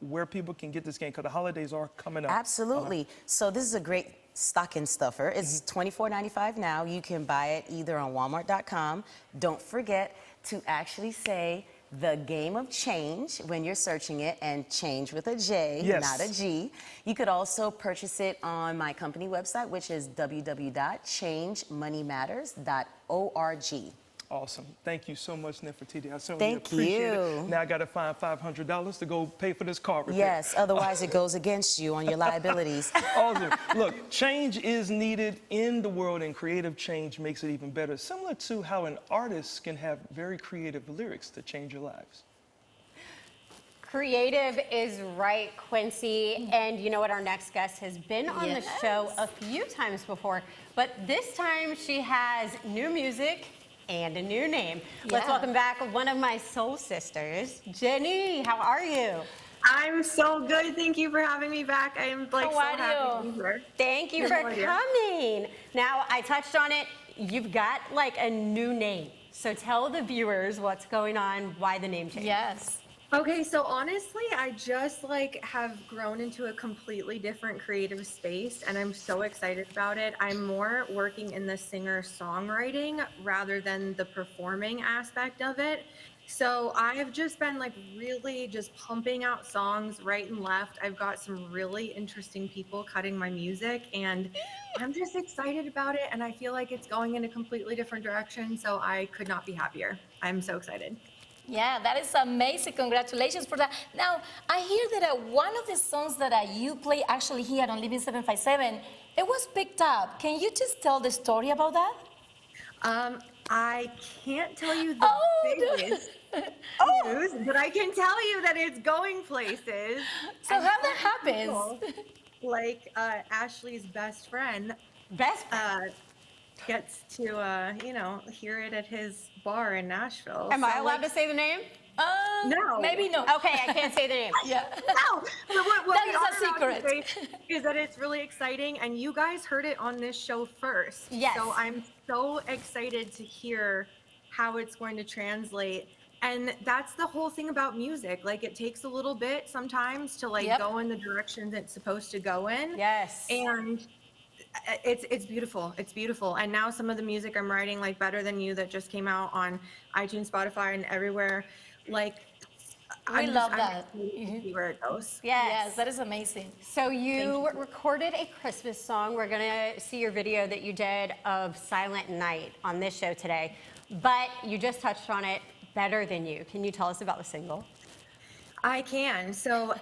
where people can get this game? Because the holidays are coming up. Absolutely. So this is a great stocking stuffer. It's $24.95 now. You can buy it either on Walmart.com. Don't forget to actually say the game of change when you're searching it, and change with a J, Yes. not a G. You could also purchase it on my company website, which is www.changemoneymatters.org. Awesome. Thank you so much, Nefertiti. I certainly Thank appreciate you. it. Now I got to find $500 to go pay for this car repair. Yes, otherwise it goes against you on your liabilities. Awesome. Look, change is needed in the world, and creative change makes it even better. Similar to how an artist can have very creative lyrics to change your lives. Creative is right, Quincy. And you know what? Our next guest has been on the show a few times before, but this time she has new music and a new name. Let's Yeah. welcome back one of my soul sisters, Jenny. How are you? I'm so good. Thank you for having me back. I'm like How so are happy you? to be here. Thank you No for idea. coming. Now, I touched on it. You've got like a new name. So tell the viewers what's going on, why the name change. Yes. Okay, so honestly, I just like have grown into a completely different creative space, and I'm so excited about it. I'm more working in the singer-songwriting rather than the performing aspect of it. So I've just been like really just pumping out songs right and left. I've got some really interesting people cutting my music, and I'm just excited about it, and I feel like it's going in a completely different direction, so I could not be happier. I'm so excited. Yeah, that is amazing. Congratulations for that. Now, I hear that one of the songs that you play actually here on Living 757, it was picked up. Can you just tell the story about that? I can't tell you the biggest news, but I can tell you that it's going places. So And how that some happens? people, like Ashley's best friend, Best friend. gets to hear it at his bar in Nashville. Am I So, allowed like, to say the name? No. Maybe no. Okay, I can't say the name. Yeah. No, but what That we is a are allowed to secret. say is that it's really exciting, and you guys heard it on this show first. Yes. So I'm so excited to hear how it's going to translate. And that's the whole thing about music. Like, it takes a little bit sometimes to like Yep. go in the direction it's supposed to go in. Yes. And it's beautiful. It's beautiful. And now some of the music I'm writing, like Better Than You, that just came out on iTunes, Spotify, and everywhere, like We love I'm that. excited to see where it goes. Yes, that is amazing. So you recorded a Christmas song. We're gonna see your video that you did of Silent Night on this show today. But you just touched on it, Better Than You. Can you tell us about the single? I can. So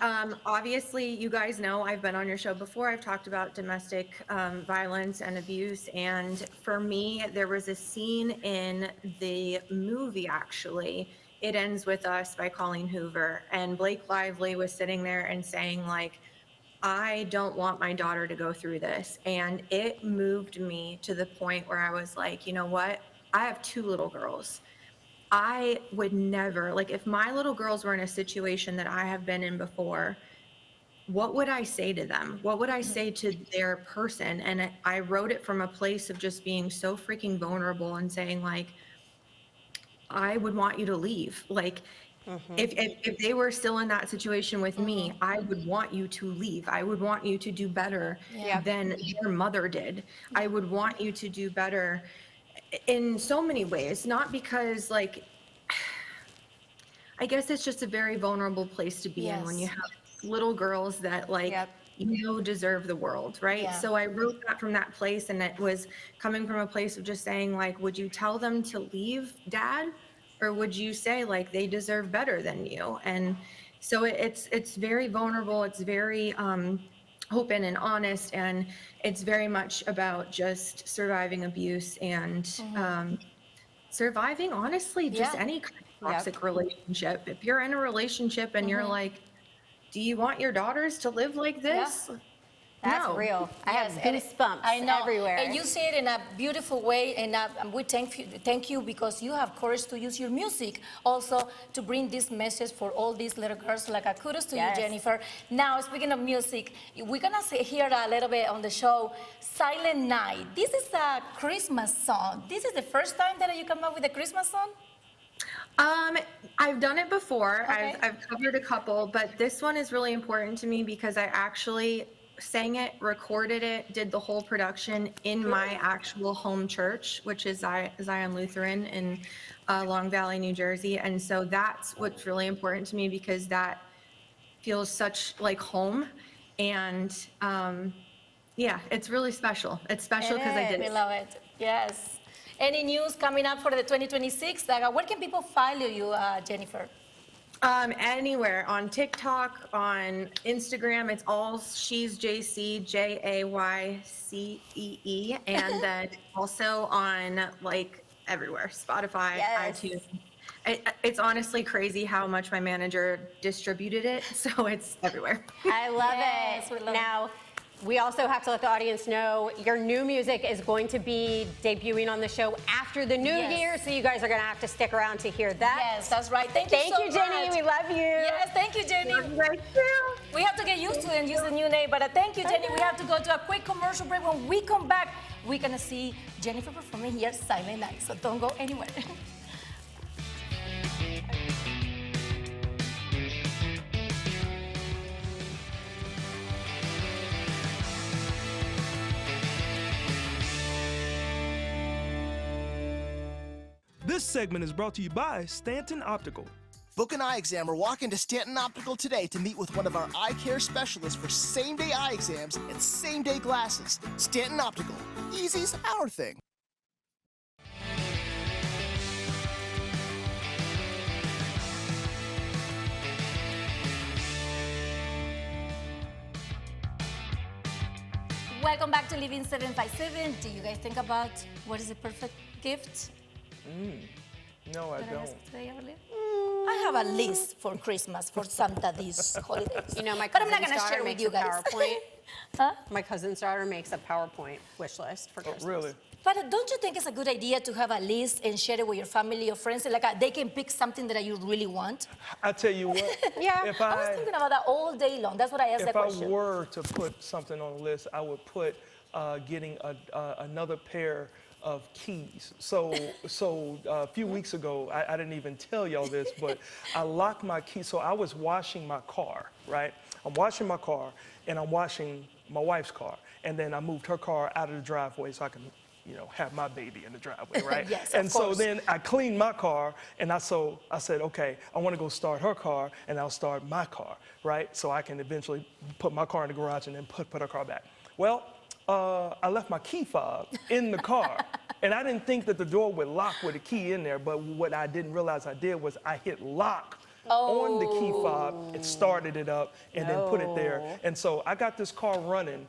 obviously, you guys know I've been on your show before. I've talked about domestic violence and abuse. And for me, there was a scene in the movie, actually. It Ends With Us by Colleen Hoover. And Blake Lively was sitting there and saying, like, I don't want my daughter to go through this. And it moved me to the point where I was like, you know what? I have 2 little girls. I would never, like, if my little girls were in a situation that I have been in before, what would I say to them? What would I say to their person? And I wrote it from a place of just being so freaking vulnerable and saying, like, I would want you to leave. Like, if they were still in that situation with me, I would want you to leave. I would want you to do better than your mother did. I would want you to do better in so many ways, not because, like, I guess it's just a very vulnerable place to be in when you have little girls that, like, you know, deserve the world, right? Yeah. So I wrote that from that place, and it was coming from a place of just saying, like, would you tell them to leave, Dad? Or would you say, like, they deserve better than you? And so it's very vulnerable. It's very open and honest, and it's very much about just surviving abuse and surviving, honestly, just any kind of toxic relationship. If you're in a relationship and you're like, do you want your daughters to live like this? That's No. real. I have and goosebumps I know. everywhere. And you say it in a beautiful way, and we thank you because you have courage to use your music also to bring this message for all these little girls. Like, kudos to you, Jennifer. Now, speaking of music, we're gonna hear a little bit on the show, Silent Night. This is a Christmas song. This is the first time that you come up with a Christmas song? I've done it before. Okay. I've covered a couple, but this one is really important to me because I actually sang it, recorded it, did the whole production in my actual home church, which is Zion Lutheran in Long Valley, New Jersey. And so that's what's really important to me because that feels such like home. And yeah, it's really special. It's special because I did We it. love it. Yes. Any news coming up for the 2026? Like, where can people follow you, Jennifer? Anywhere on TikTok, on Instagram, it's all She's JC, JAYCEE, and then also on, like, everywhere, Spotify, iTunes. It's honestly crazy how much my manager distributed it, so it's everywhere. I love Yes, we it. love it. Now, we also have to let the audience know your new music is going to be debuting on the show after the new Yes. year, so you guys are going to have to stick around to hear that. Yes, that's right. Thank you so Jenny. much. We love you. Yes, thank you, Jenny. We have to get used to it and use the new name, but thank you, Jenny. We have to go to a quick commercial break. When we come back, we're going to see Jennifer performing here, Silent Night, so don't go anywhere. This segment is brought to you by Stanton Optical. Book an eye exam or walk into Stanton Optical today to meet with one of our eye care specialists for same-day eye exams and same-day glasses. Stanton Optical. Easy's our thing. Welcome back to Living 757. Do you guys think about what is the perfect gift? No, I that I don't. asked today earlier? I have a list for Christmas, for Santa these holidays. You know, my but I'm not cousin's gonna daughter share with makes you a guys. PowerPoint. My cousin's daughter makes a PowerPoint wish list for Christmas. Really? But don't you think it's a good idea to have a list and share it with your family or friends? Like they can pick something that you really want. I tell you what. Yeah. If I was thinking about that all day long. That's what I asked that If I question. were to put something on the list, I would put getting another pair of keys. So a few weeks ago, I didn't even tell y'all this, but I locked my keys. So I was washing my car, right? I'm washing my car, and I'm washing my wife's car. And then I moved her car out of the driveway so I can, have my baby in the driveway, right? Yes, and of so course. then I cleaned my car, and I said, okay, I want to go start her car, and I'll start my car, right? So I can eventually put my car in the garage and then put her car back. Well, I left my key fob in the car, And I didn't think that the door would lock with a key in there, but what I didn't realize I did was I hit lock on the key fob, it started it up, and then put it there. And so I got this car running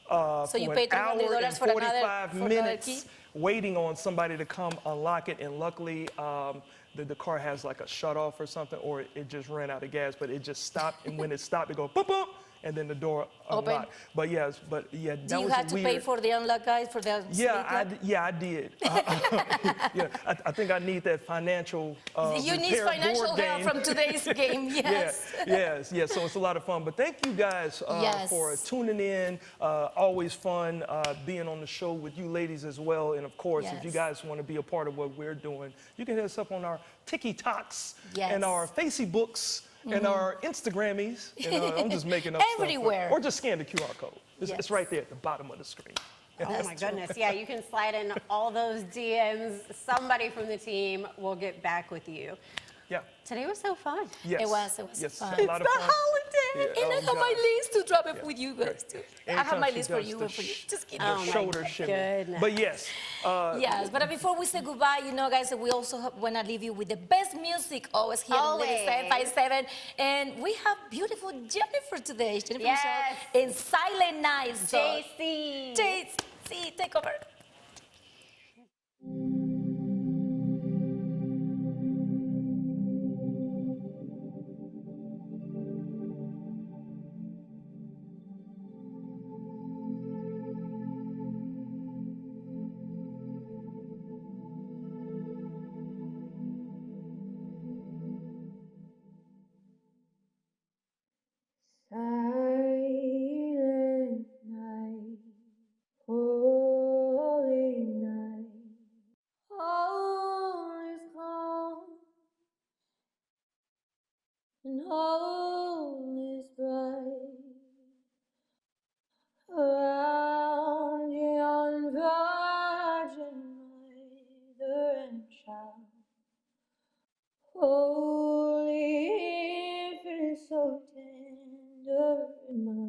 So for you an paid hour $300 and for another- 45 for another minutes key? waiting on somebody to come unlock it. And luckily, the car has like a shut off or something, or it just ran out of gas, but it just stopped. And when it stopped, it goes boop, boop, and then the door Open. unlocked. But yeah, that Do you was have to weird. pay for the unlock, guys, for the speed lock? I did. Yeah, I think I need that financial You need repair financial board help game. from today's game, yes. Yes. So it's a lot of fun. But thank you guys Yes. for tuning in. Always fun being on the show with you ladies as well. And of course, if you Yes. guys want to be a part of what we're doing, you can hit us up on our TikToks Yes. and our Facebooks and our Instagrammies. And, I'm just making up stuff. Everywhere. Or just scan the QR code. It's Yes. right there at the bottom of the screen. Oh my goodness. Yeah, you can slide in all those DMs. Somebody from the team will get back with you. Yeah. Today was so fun. Yes. It was yes. fun. A lot of the fun. holiday. Yeah. And I Oh, have my God. list to drop it with you guys too. I have Anytime my she list for does you the and for you. Just kidding. Oh my shoulder shimmy. goodness. But yes, Yes, but before we say goodbye, guys, we also want to leave you with the best music always here on Ladies Always. 757. And we have beautiful Jennifer today. Jennifer Yes. Michelle in Silent Night. So, JC. JC, take over. Silent night, holy night, all is calm and all is bright around yon virgin mother and child. Holy infant, so tender in my